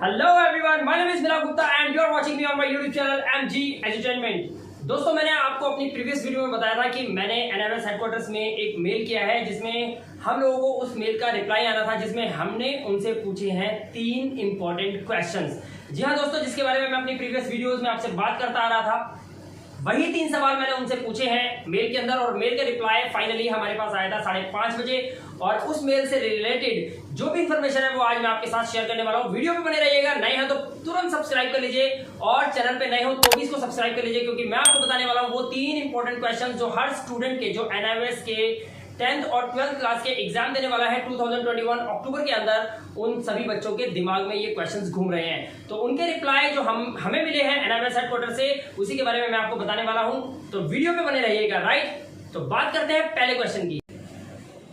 Hello everyone, my name is Mila Gupta and you are watching me on my YouTube channel MG entertainment. दोस्तों, मैंने आपको अपनी previous video में बताया था कि मैंने एनएमएस हेडक्वार्टर्स में एक मेल किया है जिसमें हम लोगों को उस मेल का रिप्लाई आना था, जिसमें हमने उनसे पूछे हैं 3 इंपॉर्टेंट क्वेश्चंस। जी हाँ दोस्तों, जिसके बारे में मैं अपनी प्रीवियस वीडियोस में आपसे बात करता आ रहा था, वही 3 सवाल मैंने उनसे पूछे हैं मेल के अंदर, और मेल का रिप्लाई फाइनली हमारे पास आया था 5:30 बजे। और उस मेल से रिलेटेड जो भी इंफॉर्मेशन है वो आज मैं आपके साथ शेयर करने वाला हूँ। वीडियो पे बने रहिएगा, नए हैं तो तुरंत सब्सक्राइब कर लीजिए और चैनल पे नए हो तो भी इसको सब्सक्राइब कर लीजिए, क्योंकि मैं आपको बताने वाला हूँ वो 3 इंपॉर्टेंट क्वेश्चन जो हर स्टूडेंट के, जो एनआईएस के 10th और 12th क्लास के एग्जाम देने वाला है 2021 अक्टूबर के अंदर, उन सभी बच्चों के दिमाग में ये क्वेश्चंस घूम रहे हैं। तो उनके रिप्लाई जो हमें मिले हैं एनआईएस हेडक्वार्टर से, उसी के बारे में मैं आपको बताने वाला हूं। तो वीडियो पे बने रहिएगा, राइट। तो बात करते हैं पहले क्वेश्चन की।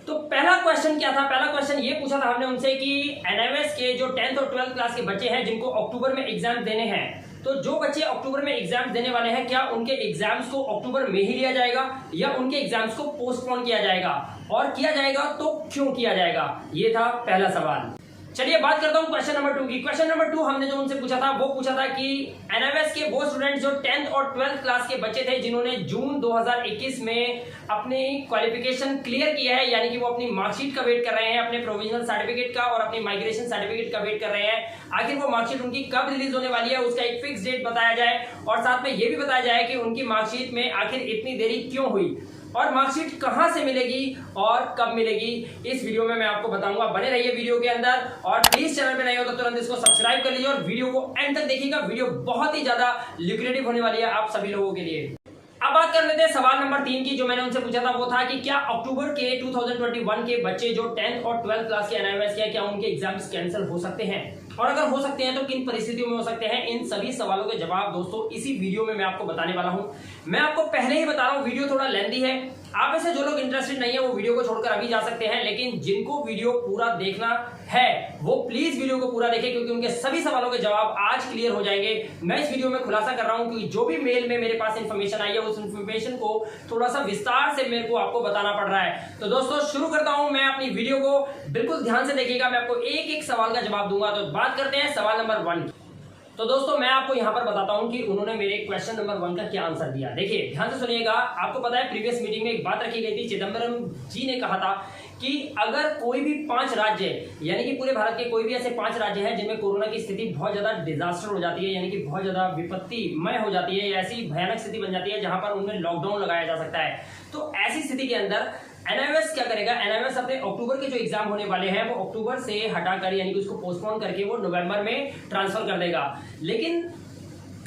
तो पहला क्वेश्चन क्या था? पहला क्वेश्चन ये पूछा था हमने उनसे कि एनआईएस के जो 10th और 12th क्लास के बच्चे हैं जिनको अक्टूबर में एग्जाम देने हैं, तो जो बच्चे अक्टूबर में एग्जाम देने वाले हैं, क्या उनके एग्जाम्स को अक्टूबर में ही लिया जाएगा या उनके एग्जाम्स को पोस्टपोन किया जाएगा, और किया जाएगा तो क्यों किया जाएगा? ये था पहला सवाल। चलिए बात करता हूं क्वेश्चन नंबर 2 की। क्वेश्चन नंबर 2 हमने जो उनसे पूछा था वो पूछा था कि एनआईएस के वो स्टूडेंट जो 10th और 12th क्लास के बच्चे थे जिन्होंने जून 2021 में अपनी क्वालिफिकेशन क्लियर किया है, यानी कि वो अपनी मार्कशीट का वेट कर रहे हैं, अपने प्रोविजनल सर्टिफिकेट का और अपनी माइग्रेशन सर्टिफिकेट का वेट कर रहे हैं। आखिर वो मार्कशीट उनकी कब रिलीज होने वाली है, उसका एक फिक्स डेट बताया जाए, और साथ में ये भी बताया जाए कि उनकी मार्कशीट में आखिर इतनी देरी क्यों हुई, और मार्कशीट कहां से मिलेगी और कब मिलेगी, इस वीडियो में मैं आपको बताऊंगा। बने रहिए वीडियो के अंदर, और प्लीज चैनल पे नए हो तो तुरंत इसको सब्सक्राइब कर लीजिए और वीडियो को एंड तक देखिएगा। वीडियो बहुत ही ज्यादा ल्यूक्रेटिव होने वाली है आप सभी लोगों के लिए। अब बात कर लेते हैं सवाल नंबर 3 की। जो मैंने उनसे पूछा था वो था कि क्या अक्टूबर के 2021 के बच्चे जो 10th और 12th क्लास के एनआईएस के, क्या उनके एग्जाम्स कैंसिल हो सकते हैं, और अगर हो सकते हैं तो किन परिस्थितियों में हो सकते हैं? इन सभी सवालों के जवाब दोस्तों इसी वीडियो में मैं आपको बताने वाला हूं। मैं आपको पहले ही बता रहा हूं, वीडियो थोड़ा लेंथी है। आप में से जो लोग इंटरेस्टेड नहीं है वो वीडियो को छोड़कर अभी जा सकते हैं, लेकिन जिनको वीडियो पूरा देखना है वो प्लीज वीडियो को पूरा देखें, क्योंकि उनके सभी सवालों के जवाब आज क्लियर हो जाएंगे। मैं इस वीडियो में खुलासा कर रहा हूं कि जो भी मेल में मेरे पास इंफॉर्मेशन आई है उस इंफॉर्मेशन को थोड़ा सा विस्तार से मेरे को आपको बताना पड़ रहा है। तो दोस्तों शुरू करता हूं मैं अपनी वीडियो को, बिल्कुल ध्यान से देखिएगा, मैं आपको एक एक सवाल का जवाब दूंगा। तो बात करते हैं सवाल नंबर 1। तो दोस्तों मैं आपको यहां पर बताता हूं कि उन्होंने मेरे क्वेश्चन नंबर 1 का क्या आंसर दिया। देखिए ध्यान से सुनिएगा। आपको पता है प्रीवियस मीटिंग में एक बात रखी गई थी, चिदम्बरम जी ने कहा था कि अगर कोई भी 5 राज्य, यानी कि पूरे भारत के कोई भी ऐसे 5 राज्य हैं जिनमें कोरोना की स्थिति बहुत ज्यादा डिजास्टर हो जाती है, यानी कि बहुत ज्यादा विपत्तिमय हो जाती है, ऐसी भयानक स्थिति बन जाती है जहां पर उनमें लॉकडाउन लगाया जा सकता है, तो ऐसी स्थिति के अंदर एनआईएस क्या करेगा? एनआईएस अपने अक्टूबर के जो एग्जाम होने वाले हैं वो अक्टूबर से हटाकर, यानी कि उसको पोस्टपोन करके वो नवंबर में ट्रांसफर कर देगा। लेकिन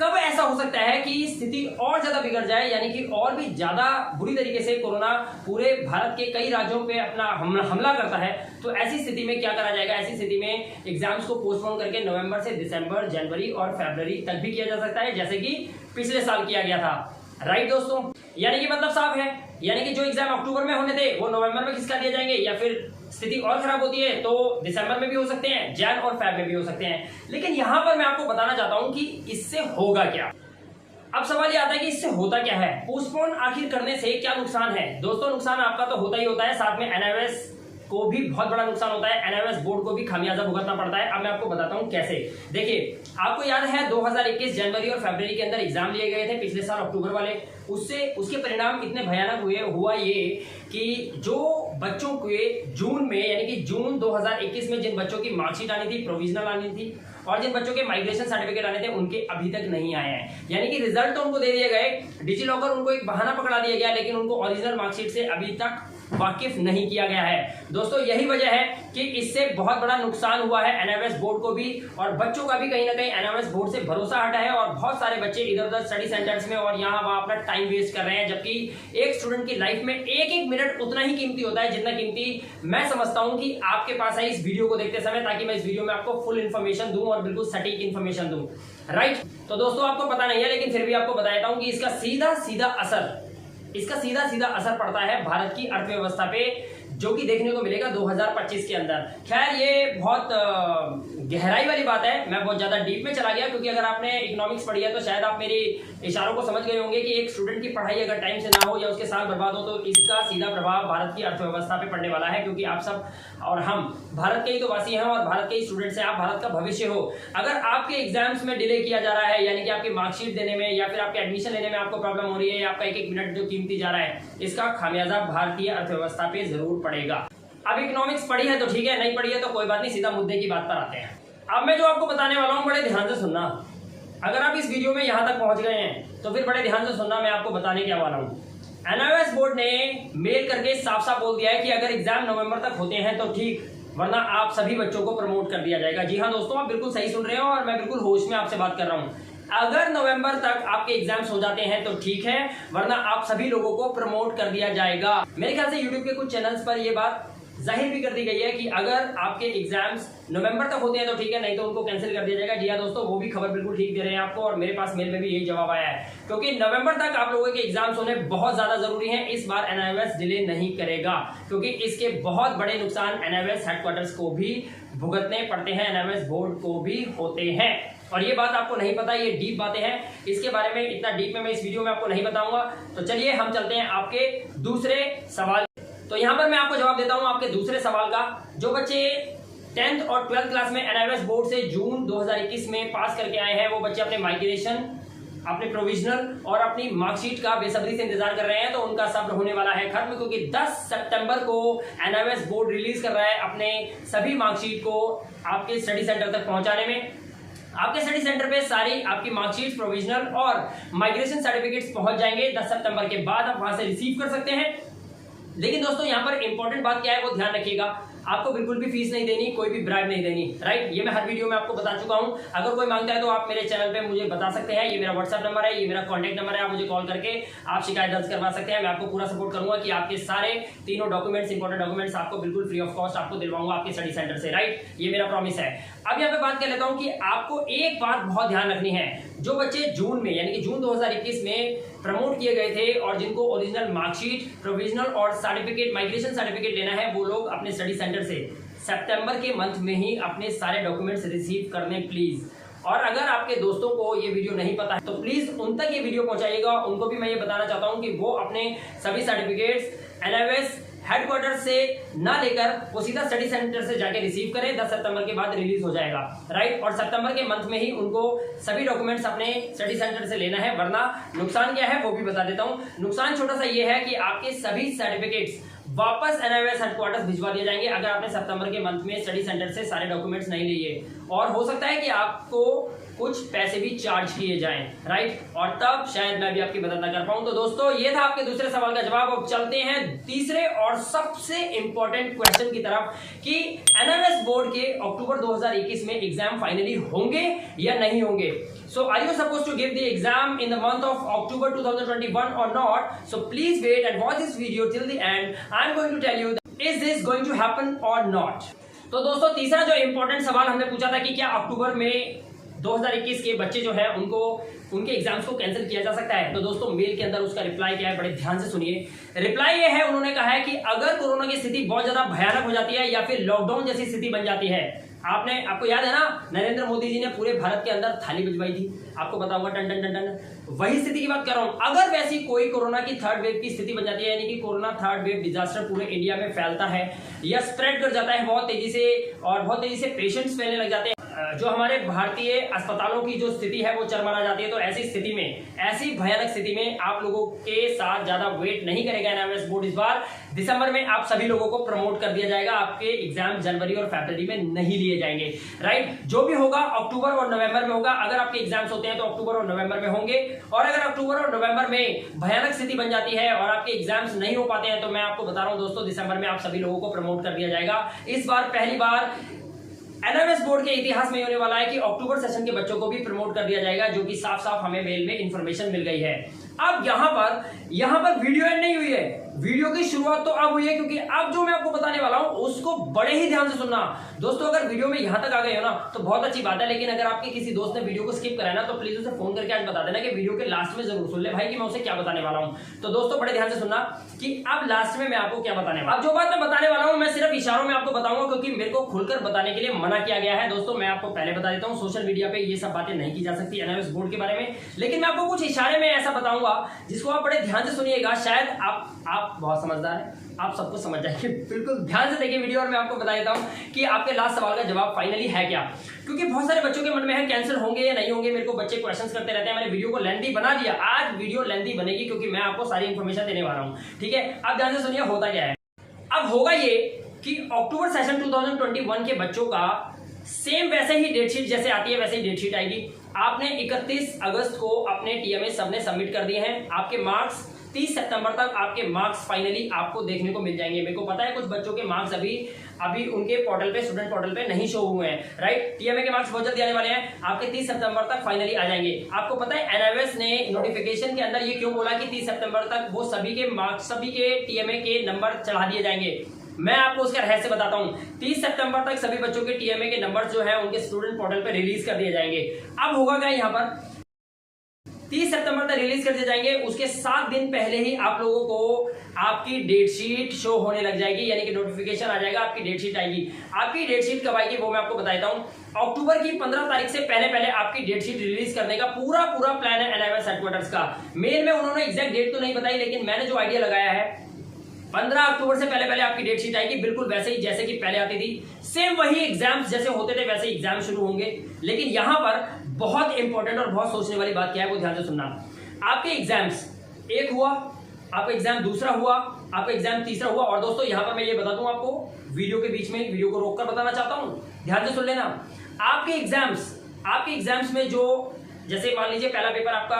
कब ऐसा हो सकता है कि स्थिति और ज्यादा बिगड़ जाए, यानी कि और भी ज्यादा बुरी तरीके से कोरोना पूरे भारत के कई राज्यों पे अपना हमला करता है, तो ऐसी स्थिति में क्या करा जाएगा? ऐसी स्थिति में एग्जाम्स को पोस्टपोन करके नवंबर से दिसंबर, जनवरी और फरवरी तक भी किया जा सकता है, जैसे कि पिछले साल किया गया था। राइट दोस्तों, यानी कि मतलब साफ है, यानी कि जो एग्जाम अक्टूबर में होने थे वो नवंबर में खिसका दिए जाएंगे, या फिर स्थिति और खराब होती है तो दिसंबर में भी हो सकते हैं, जैन और फेब में भी हो सकते हैं। लेकिन यहां पर मैं आपको बताना चाहता हूं कि इससे होगा क्या। अब सवाल ये आता है कि इससे होता क्या है, पोस्टपोन आखिर करने से क्या नुकसान है? दोस्तों नुकसान आपका तो होता ही होता है, साथ में एनआईएस को भी बहुत बड़ा नुकसान होता है, एनआईएस बोर्ड को भी खामियाजा भुगतना पड़ता है। अब मैं आपको बताता हूं कैसे। देखिए आपको याद है 2021 जनवरी और फरवरी के अंदर एग्जाम लिए गए थे पिछले साल अक्टूबर वाले, उसके परिणाम इतने भयानक हुआ ये कि जो बच्चों के जून में, यानी कि जून 2021 में जिन बच्चों की मार्कशीट आनी थी, प्रोविजनल आनी थी, और जिन बच्चों के माइग्रेशन सर्टिफिकेट आने थे उनके अभी तक नहीं आए हैं। यानी कि रिजल्ट तो उनको दे दिए गए, डिजी लॉकर उनको एक बहाना पकड़ा दिया गया, लेकिन उनको ओरिजिनल मार्कशीट से अभी तक वाकिफ नहीं किया गया है। दोस्तों यही वजह है कि इससे बहुत बड़ा नुकसान हुआ है एनआईएस बोर्ड को भी, और बच्चों का भी कहीं ना कहीं एनआईएस बोर्ड से भरोसा हटा है, और बहुत सारे बच्चे इधर उधर स्टडी सेंटर्स में और यहाँ वहां अपना टाइम वेस्ट कर रहे हैं, जबकि एक स्टूडेंट की लाइफ में एक एक मिनट उतना ही कीमती होता है जितना कीमती मैं समझता हूं कि आपके पास है इस वीडियो को देखते समय, ताकि मैं इस वीडियो में आपको फुल इन्फॉर्मेशन दूं और बिल्कुल सटीक इन्फॉर्मेशन दूं। राइट, तो दोस्तों आपको पता नहीं है लेकिन फिर भी आपको बता देता हूं कि इसका सीधा सीधा असर पड़ता है भारत की अर्थव्यवस्था पे, जो कि देखने को मिलेगा 2025 के अंदर। खैर ये बहुत गहराई वाली बात है, मैं बहुत ज्यादा डीप में चला गया, क्योंकि अगर आपने इकोनॉमिक्स पढ़ी है तो शायद आप मेरी इशारों को समझ गए होंगे कि एक स्टूडेंट की पढ़ाई अगर टाइम से ना हो या उसके साल बर्बाद हो तो इसका सीधा प्रभाव भारत की अर्थव्यवस्था पे पड़ने वाला है, क्योंकि आप सब और हम भारत के ही तो वासी हैं और भारत के ही स्टूडेंट्स हैं, आप भारत का भविष्य हो। अगर आपके एग्जाम्स में डिले किया जा रहा है, यानी कि आपकी मार्कशीट देने में या फिर आपके एडमिशन लेने में आपको प्रॉब्लम हो रही है, या आपका एक मिनट जो कीमती जा रहा है, इसका खामियाजा भारतीय अर्थव्यवस्था पे जरूर पड़ेगा। अब इकोनॉमिक्स पढ़ी है तो ठीक है, नहीं पढ़ी है तो कोई बात नहीं, सीधा मुद्दे की बात पर आते हैं। अब मैं जो आपको बताने वाला हूं बड़े ध्यान से सुनना। अगर आप इस वीडियो में यहां तक पहुंच गए हैं तो फिर बड़े ध्यान से सुनना, मैं आपको बताने क्या वाला हूं। एनआईओएस बोर्ड ने मेल करके साफ साफ बोल दिया है कि अगर एग्जाम नवंबर तक होते हैं तो ठीक, वरना आप सभी बच्चों को प्रमोट कर दिया जाएगा। जी हाँ दोस्तों, आप बिल्कुल सही सुन रहे हो और मैं बिल्कुल होश में आपसे बात कर रहा हूं। अगर नवंबर तक आपके एग्जाम्स हो जाते हैं तो ठीक है, वरना आप सभी लोगों को प्रमोट कर दिया जाएगा। मेरे ख्याल से यूट्यूब के कुछ चैनल्स पर यह बात जाहिर भी कर दी गई है कि अगर आपके एग्जाम्स नवंबर तक होते हैं तो ठीक है, नहीं तो उनको कैंसिल कर दिया जाएगा। जी हाँ दोस्तों, वो भी खबर बिल्कुल ठीक दे रहे हैं आपको और मेरे पास मेल में भी यही जवाब आया है, क्योंकि नवंबर तक आप लोगों के एग्जाम्स होने बहुत ज्यादा जरूरी हैं। इस बार एनआईओएस डिले नहीं करेगा, क्योंकि इसके बहुत बड़े नुकसान एनआईओएस हेडक्वार्टर्स को भी भुगतने पड़ते हैं, एनआईओएस बोर्ड को भी होते हैं। और ये बात आपको नहीं पता, ये डीप बातें हैं, इसके बारे में इतना डीप में मैं इस वीडियो में आपको नहीं बताऊंगा। तो चलिए हम चलते हैं आपके दूसरे सवाल। तो यहां पर मैं आपको जवाब देता हूं आपके दूसरे सवाल का। जो बच्चे 10th और 12th क्लास में एनआईओएस बोर्ड से जून 2021 में पास करके आए हैं, वो बच्चे अपने माइग्रेशन, अपने प्रोविजनल और अपनी मार्कशीट का बेसब्री से इंतजार कर रहे हैं, तो उनका सब्र होने वाला है खत्म, क्योंकि 10 सितंबर को एनआईओएस बोर्ड रिलीज कर रहा है अपने सभी मार्कशीट को आपके स्टडी सेंटर तक पहुंचाने में। आपके स्टडी सेंटर पे सारी आपकी मार्कशीट, प्रोविजनल और माइग्रेशन सर्टिफिकेट्स पहुंच जाएंगे। 10 सितंबर के बाद आप वहां से रिसीव कर सकते हैं। लेकिन दोस्तों यहाँ पर इंपॉर्टेंट बात क्या है वो ध्यान रखिएगा, आपको बिल्कुल भी फीस नहीं देनी, कोई भी ब्राइब नहीं देनी, राइट। ये मैं हर वीडियो में आपको बता चुका हूं। अगर कोई मांगता है तो आप मेरे चैनल पे मुझे बता सकते हैं, ये मेरा व्हाट्सएप नंबर है, ये मेरा कॉन्टैक्ट नंबर है, आप मुझे कॉल करके आप शिकायत दर्ज करवा सकते हैं। मैं आपको पूरा सपोर्ट करूंगा कि आपके सारे तीनों डॉक्यूमेंट्स, इंपॉर्टेंट डॉक्यूमेंट्स आपको बिल्कुल फ्री ऑफ कॉस्ट आपको दिलवाऊंगा आपके स्टडी सेंटर से, राइट। ये मेरा प्रॉमिस है। अब यहाँ पे बात कर लेता हूँ कि आपको एक बात बहुत ध्यान रखनी है, जो बच्चे जून में यानी कि जून 2021 में प्रमोट किए गए थे और जिनको ओरिजिनल मार्कशीट, प्रोविजनल और सर्टिफिकेट, माइग्रेशन सर्टिफिकेट लेना है, वो लोग अपने स्टडी सेंटर से सितंबर के मंथ में ही अपने सारे डॉक्यूमेंट्स रिसीव करने प्लीज। और अगर आपके दोस्तों को ये वीडियो नहीं पता है तो प्लीज उन तक ये वीडियो पहुंचाइएगा। उनको भी मैं ये बताना चाहता हूं कि वो अपने सभी सर्टिफिकेट्स एनआईओएस हेडक्वार्टर से ना लेकर वो सीधा स्टडी सेंटर से जाके रिसीव करें। 10 सितंबर के बाद रिलीज हो जाएगा, राइट। और सितंबर के मंथ में ही उनको सभी डॉक्यूमेंट्स अपने स्टडी सेंटर से लेना है, वरना नुकसान क्या है वो भी बता देता हूं। नुकसान छोटा सा ये है कि आपके सभी सर्टिफिकेट्स वापस एनआईओएस हेडक्वार्टर्स भिजवा दिए जाएंगे अगर आपने सितंबर के मंथ में स्टडी सेंटर से सारे डॉक्यूमेंट्स नहीं लिए, और हो सकता है कि आपको कुछ पैसे भी चार्ज किए जाएं, राइट। और तब शायद मैं भी आपकी मदद ना कर पाऊं। तो दोस्तों ये था आपके दूसरे सवाल का जवाब। अब चलते हैं तीसरे और सबसे इंपॉर्टेंट क्वेश्चन की तरफ कि एनआईओएस बोर्ड के अक्टूबर 2021 में एग्जाम फाइनली होंगे या नहीं होंगे। So are you supposed to give the exam in the month of October 2021 or not? So please wait and watch this video till the end. I'm going to tell you that is this going to happen or not? तो दोस्तों तीसरा जो important सवाल हमने पूछा था कि क्या अक्टूबर में 2021 के बच्चे जो है उनको उनके एग्जाम्स को कैंसिल किया जा सकता है। तो दोस्तों मेल के अंदर उसका रिप्लाई क्या है, बड़े ध्यान से सुनिए। रिप्लाई ये है, उन्होंने कहा है कि अगर कोरोना की स्थिति बहुत ज्यादा भयानक हो जाती है या फिर लॉकडाउन जैसी स्थिति बन जाती है, आपको याद है ना, नरेंद्र मोदी जी ने पूरे भारत के अंदर थाली बजवाई थी, आपको पता होगा, टन टन टन टन, वही स्थिति की बात कर रहा हूं। अगर वैसी कोई कोरोना की थर्ड वेव की स्थिति बन जाती है, यानी कि कोरोना थर्ड वेव डिजास्टर पूरे इंडिया में फैलता है या स्प्रेड कर जाता है बहुत तेजी से, और बहुत तेजी से पेशेंट्स फैलने लग जाते हैं, जो हमारे भारतीय अस्पतालों की जो स्थिति है वो चरमरा जाती है, तो ऐसी स्थिति में, ऐसी भयानक स्थिति में आप लोगों के साथ ज्यादा वेट नहीं करेगा एनआईओएस बोर्ड। इस बार दिसंबर में आप सभी लोगों को प्रमोट कर दिया जाएगा, आपके एग्जाम जनवरी और फरवरी में नहीं लिए जाएंगे, राइट। जो भी होगा अक्टूबर और नवंबर में होगा। अगर आपके एग्जाम्स होते हैं तो अक्टूबर और नवंबर में होंगे, और अगर अक्टूबर और नवंबर में भयानक स्थिति बन जाती है और आपके एग्जाम्स नहीं हो पाते हैं तो मैं आपको बता रहा हूं दोस्तों, दिसंबर में आप सभी लोगों को प्रमोट कर दिया जाएगा। इस बार पहली बार एनआईओएस बोर्ड के इतिहास में होने वाला है कि अक्टूबर सेशन के बच्चों को भी प्रमोट कर दिया जाएगा, जो कि साफ साफ हमें मेल में इंफॉर्मेशन मिल गई है। अब यहां पर वीडियो एंड नहीं हुई है, वीडियो की शुरुआत तो अब हुई है, क्योंकि अब जो मैं आपको बताने वाला हूं उसको बड़े ही ध्यान से सुनना। दोस्तों अगर वीडियो में यहां तक आ गए हो ना तो बहुत अच्छी बात है, लेकिन अगर आपके किसी दोस्त ने वीडियो को स्किप कराया ना तो प्लीज उसे फोन करके आज बता देना कि वीडियो के लास्ट में जरूर सुन ले भाई कि मैं उसे क्या बताने वाला हूं। तो दोस्तों बड़े ध्यान से सुनना कि अब लास्ट में मैं आपको क्या बताने वाला हूं। अब जो बात मैं बताने वाला हूं मैं सिर्फ इशारों में आपको बताऊंगा, क्योंकि मेरे को खुलकर बताने के लिए मना किया गया है। दोस्तों मैं आपको पहले बता देता हूं, सोशल मीडिया पे ये सब बातें नहीं की जा सकती एनआईओएस बोर्ड के बारे में, लेकिन मैं आपको कुछ इशारे में ऐसा बताऊंगा जिसको आप बड़े ध्यान से सुनिएगा। शायद आप बहुत समझदार हैं, आप सबको समझ जाएंगे। बिल्कुल ध्यान से देखिए वीडियो और मैं आपको बता देता हूं कि आपके लास्ट सवाल का जवाब फाइनली है क्या, क्योंकि बहुत सारे बच्चों के मन में है कैंसिल होंगे या नहीं होंगे। मेरे को बच्चे क्वेश्चंस करते रहते हैं। मैंने वीडियो को लेंथी बना दिया, आज वीडियो लेंथी बनेगी क्योंकि मैं आपको सारी इंफॉर्मेशन देने वाला हूं। ठीक है, अब ध्यान से सुनिए होता क्या है। अब होगा ये कि अक्टूबर सेशन 2021 के बच्चों का सेम वैसे ही डेटशीट जैसे आती है वैसे ही डेटशीट आएगी। आपने 31 अगस्त को अपने टीएमए सबने सबमिट कर दिए हैं। आपके मार्क्स 30 सितंबर तक आपके मार्क्स फाइनली आपको देखने को मिल जाएंगे। मेरे को पता है कुछ बच्चों के मार्क्स अभी उनके पोर्टल पे, स्टूडेंट पोर्टल पे नहीं शो हुए हैं, राइट। टीएमए के मार्क्स बहुत जल्दी आने वाले हैं, आपके 30 सितंबर तक फाइनली आ जाएंगे। आपको पता है एनआईओएस ने नोटिफिकेशन के अंदर ये क्यों बोला कि 30 सितंबर तक वो सभी के मार्क्स, सभी के टीएमए के नंबर चढ़ा दिए जाएंगे। मैं आपको उसका रहस्य बताता हूं। 30 सितंबर तक सभी बच्चों के टीएमए के नंबर जो है उनके स्टूडेंट पोर्टल पे रिलीज कर दिए जाएंगे। अब होगा क्या, यहाँ पर 30 सितंबर तक रिलीज कर दिए जाएंगे, उसके 7 दिन पहले ही आप लोगों को आपकी डेटशीट शो होने लग जाएगी, यानी कि नोटिफिकेशन आ जाएगा, आपकी डेटशीट आएगी। आपकी डेटशीट कब आएगी वो मैं आपको बता देता हूं। अक्टूबर की 15 तारीख से पहले आपकी डेटशीट रिलीज करने का पूरा प्लान है एनआईओएस हेडक्वार्टर्स का। मेल में उन्होंने एग्जैक्ट डेट तो नहीं बताई, लेकिन मैंने जो आइडिया लगाया है 15 अक्टूबर से पहले आपकी डेटशीट आएगी, बिल्कुल वैसे ही जैसे कि पहले आती थी। सेम वही एग्जाम्स जैसे होते थे वैसे एग्जाम शुरू होंगे, लेकिन यहां पर बहुत इंपॉर्टेंट और बहुत सोचने वाली बात क्या है वो ध्यान से सुनना। आपके एग्जाम्स एक हुआ, आपका एग्जाम दूसरा हुआ, आपका एग्जाम तीसरा हुआ। और दोस्तों यहां पर मैं ये बता दूं आपको, वीडियो के बीच में वीडियो को रोककर बताना चाहता हूं, ध्यान से सुन लेना। आपके एग्जाम्स में जो, जैसे मान लीजिए पहला पेपर आपका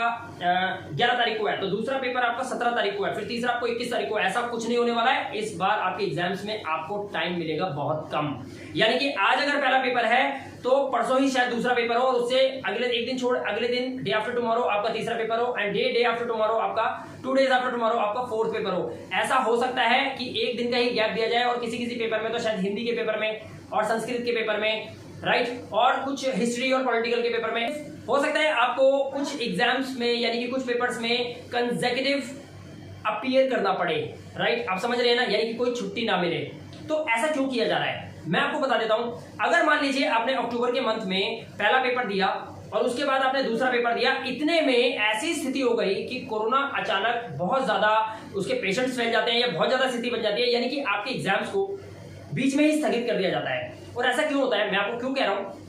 11 तारीख को है, तो दूसरा पेपर आपका 17 तारीख को है, फिर तीसरा आपको 21 तारीख को है। ऐसा कुछ नहीं होने वाला है। इस बार आपके एग्जाम्स में आपको टाइम मिलेगा बहुत कम, यानी कि आज अगर पहला पेपर है तो परसों ही शायद दूसरा पेपर हो, और उससे अगले एक दिन छोड़ अगले दिन डे आफ्टर टुमारो आपका तीसरा पेपर हो, एंड डे आफ्टर टुमारो आपका 2 डेज आफ्टर टुमारो आपका फोर्थ पेपर हो। ऐसा हो सकता है कि एक दिन का ही गैप दिया जाए, और किसी पेपर में तो शायद हिंदी के पेपर में और संस्कृत के पेपर में, राइट, और कुछ हिस्ट्री और पॉलिटिकल के पेपर में हो सकता है आपको कुछ एग्जाम्स में, यानी कि कुछ पेपर्स में कंसेक्यूटिव अपीयर करना पड़े, राइट। आप समझ रहे हैं ना, यानी कि कोई छुट्टी ना मिले। तो ऐसा क्यों किया जा रहा है मैं आपको बता देता हूं। अगर मान लीजिए आपने अक्टूबर के मंथ में पहला पेपर दिया और उसके बाद आपने दूसरा पेपर दिया, इतने में ऐसी स्थिति हो गई कि कोरोना अचानक बहुत ज्यादा उसके पेशेंट्स फैल जाते हैं या बहुत ज्यादा स्थिति बन जाती है, यानी कि आपके एग्जाम्स को बीच में ही स्थगित कर दिया जाता है। और ऐसा क्यों होता है मैं आपको क्यों कह रहा हूं।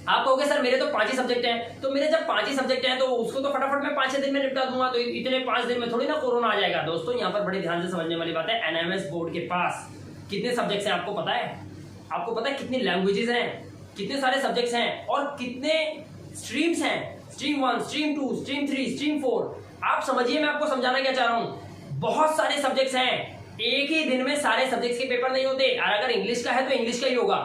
आप कहोगे सर मेरे तो 5 ही सब्जेक्ट हैं, तो मेरे जब 5 ही सब्जेक्ट हैं तो उसको तो फटाफट मैं 5-6 दिन में निपटा दूंगा, तो इतने 5 दिन में थोड़ी ना कोरोना आ जाएगा। दोस्तों यहाँ पर बड़े ध्यान से समझने वाली बात है, एनआईओएस बोर्ड के पास कितने सब्जेक्ट्स हैं आपको पता है? आपको पता है कितनी लैंग्वेजेस हैं, कितने सारे सब्जेक्ट्स हैं, और कितने स्ट्रीम्स हैं? Stream 1, stream 2, stream 3, stream 4। आप समझिए मैं आपको समझाना क्या चाह रहा हूं। बहुत सारे सब्जेक्ट्स हैं, एक ही दिन में सारे सब्जेक्ट्स के पेपर नहीं होते। और अगर इंग्लिश का है तो इंग्लिश का ही होगा,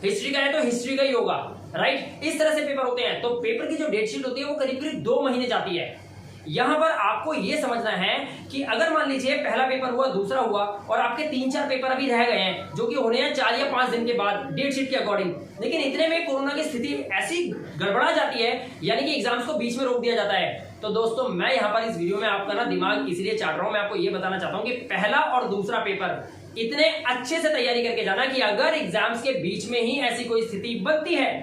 हिस्ट्री का है तो हिस्ट्री का ही होगा, राइट। इस तरह से पेपर होते हैं। तो पेपर की जो डेटशीट होती है वो करीब करीब 2 महीने जाती है। यहां पर आपको यह समझना है कि अगर मान लीजिए पहला पेपर हुआ, दूसरा हुआ, और आपके 3-4 पेपर अभी रह गए हैं जो कि होने हैं 4 या 5 दिन के बाद डेटशीट के अकॉर्डिंग, लेकिन इतने में कोरोना की स्थिति ऐसी गड़बड़ा जाती है, यानी कि एग्जाम्स को बीच में रोक दिया जाता है। तो दोस्तों मैं यहां पर इस वीडियो में आपका ना दिमाग इसलिए चाट रहा हूं, मैं आपको यह बताना चाहता हूं कि पहला और दूसरा पेपर इतने अच्छे से तैयारी करके जाना कि अगर एग्जाम्स के बीच में ही ऐसी कोई स्थिति बनती है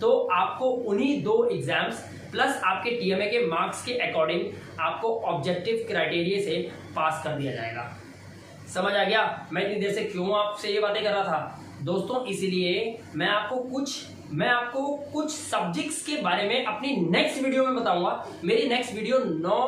तो आपको उन्हीं 2 एग्जाम्स प्लस आपके टीएमए के मार्क्स के अकॉर्डिंग आपको ऑब्जेक्टिव क्राइटेरिया से पास कर दिया जाएगा। समझ आ गया मैं इतनी देर से क्यों आपसे ये बातें कर रहा था? दोस्तों इसलिए मैं आपको कुछ सब्जेक्ट्स के बारे में अपनी नेक्स्ट वीडियो में बताऊंगा। मेरी नेक्स्ट वीडियो 9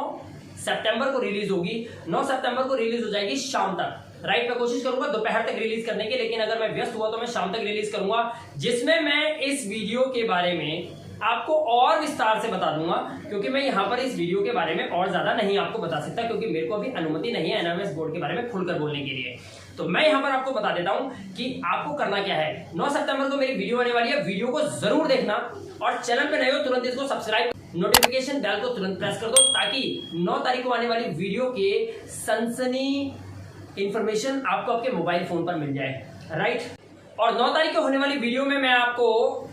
सितंबर को रिलीज होगी। 9 सितंबर को रिलीज हो जाएगी शाम तक, राइट। मैं कोशिश करूंगा दोपहर तक रिलीज करने की, लेकिन अगर मैं व्यस्त हुआ तो मैं शाम तक रिलीज करूंगा, जिसमें मैं इस वीडियो के बारे में आपको और विस्तार से बता दूंगा, क्योंकि मैं यहाँ पर इस वीडियो के बारे में और ज्यादा नहीं आपको बता सकता, क्योंकि मेरे को अभी अनुमति नहीं है एनआईओएस बोर्ड के बारे में खुलकर बोलने के लिए। तो मैं यहाँ पर आपको बता देता हूँ कि आपको करना क्या है। 9 सितंबर को मेरी वीडियो आने वाली है, वीडियो को जरूर देखना, और चैनल पे नए हो तुरंत इसको सब्सक्राइब, नोटिफिकेशन बेल को तुरंत प्रेस कर दो, ताकि 9 तारीख को आने वाली वीडियो के सनसनी इंफॉर्मेशन आपको आपके मोबाइल फोन पर मिल जाए, राइट। और 9 तारीख को होने वाली वीडियो में मैं आपको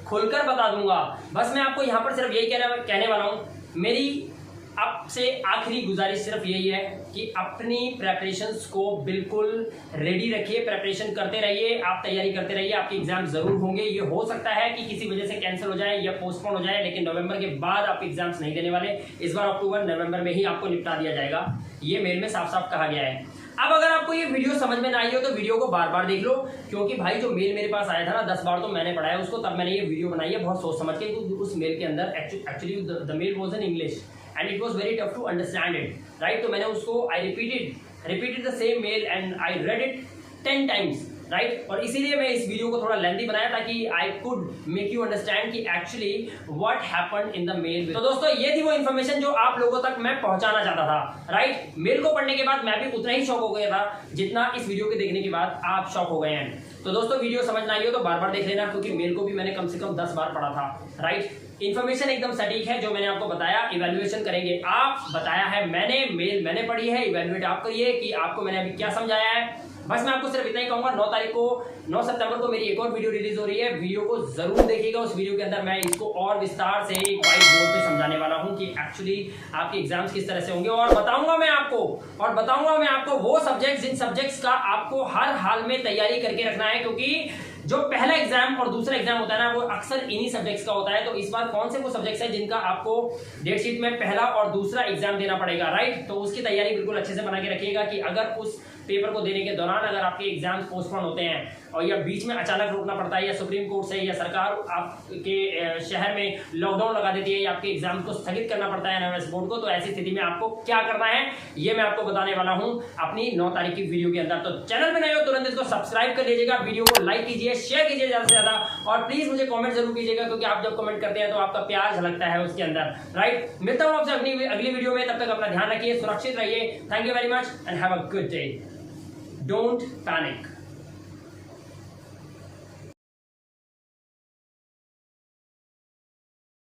खुलकर बता दूंगा। बस मैं आपको यहाँ पर सिर्फ यही कहने वाला हूँ, मेरी आपसे आखिरी गुजारिश सिर्फ यही है कि अपनी प्रेपरेशंस को बिल्कुल रेडी रखिए, प्रेपरेशन करते रहिए, आप तैयारी करते रहिए। आपके एग्जाम जरूर होंगे। ये हो सकता है कि किसी वजह से कैंसिल हो जाए या पोस्टपोन हो जाए, लेकिन नवंबर के बाद आप एग्जाम्स नहीं देने वाले। इस बार अक्टूबर नवंबर में ही आपको निपटा दिया जाएगा, ये मेल में साफ साफ कहा गया है। अब अगर आपको ये वीडियो समझ में ना आई हो तो वीडियो को बार बार देख लो, क्योंकि भाई जो मेल मेरे पास आया था ना 10 बार तो मैंने पढ़ा है उसको, तब मैंने ये वीडियो बनाई है बहुत सोच समझ के। उस मेल के अंदर actually the mail was in English and it was very tough to understand it, right? तो मैंने उसको I repeated the same mail and I read it 10 times, right? और इसीलिए मैं इस वीडियो को थोड़ा लेंथी बनाया ताकि I could make you understand कि actually what happened in the mail। तो दोस्तों ये थी वो इन्फॉर्मेशन जो आप लोगों तक मैं पहुंचाना चाहता था, राइट। मेल को पढ़ने के बाद मैं भी उतना ही शॉक हो गया था जितना इस वीडियो के देखने के बाद आप शॉक हो गए हैं। तो दोस्तों वीडियो समझ ना आई हो तो बार बार देख लेना, क्योंकि मेल को भी मैंने कम से कम 10 बार पढ़ा था, राइट। इन्फॉर्मेशन एकदम सटीक है जो मैंने आपको बताया। इवैल्यूएशन करेंगे आप, बताया है मैंने, मेल मैंने पढ़ी है, इवैल्यूएट आप करिए कि आपको मैंने अभी क्या समझाया है। बस मैं आपको सिर्फ इतना ही कहूंगा, 9 सितंबर को मेरी एक और वीडियो रिलीज हो रही है, वीडियो को जरूर देखिएगा। उस वीडियो के अंदर मैं इसको और विस्तार से एक व्हाइट बोर्ड पे समझाने वाला हूं कि एक्चुअली आपके एग्जाम्स किस तरह से होंगे, और बताऊंगा मैं आपको वो सब्जेक्ट्स जिन सब्जेक्ट्स का आपको हर हाल में तैयारी करके रखना है, क्योंकि जो पहला एग्जाम और दूसरा एग्जाम होता है ना वो अक्सर इन्हीं सब्जेक्ट्स का होता है। तो इस बार कौन से वो सब्जेक्ट्स हैं जिनका आपको डेट शीट में पहला और दूसरा एग्जाम देना पड़ेगा, राइट। तो उसकी तैयारी बिल्कुल अच्छे से बना के रखिएगा कि अगर उस पेपर को देने के दौरान अगर आपके एग्जाम पोस्टपोन होते हैं और या बीच में अचानक रोकना पड़ता है, या सुप्रीम कोर्ट से या सरकार आपके शहर में लॉकडाउन लगा देती है, या आपके एग्जाम को स्थगित करना पड़ता है एनएमएस बोर्ड को, तो ऐसी स्थिति में आपको क्या करना है ये मैं आपको बताने वाला हूं अपनी 9 तारीख की वीडियो के अंदर। तो चैनल में नए हो तुरंत इसको सब्सक्राइब कर लीजिएगा, वीडियो को लाइक कीजिए, शेयर कीजिए ज्यादा से ज्यादा, और प्लीज मुझे कमेंट जरूर कीजिएगा, क्योंकि आप जब कमेंट करते हैं तो आपका प्यार झलकता है उसके अंदर, राइट। मिलता हूं आपसे अगली वीडियो में, तब तक अपना ध्यान रखिए, सुरक्षित रहिए। Thank you very much and have a good day. Don't panic.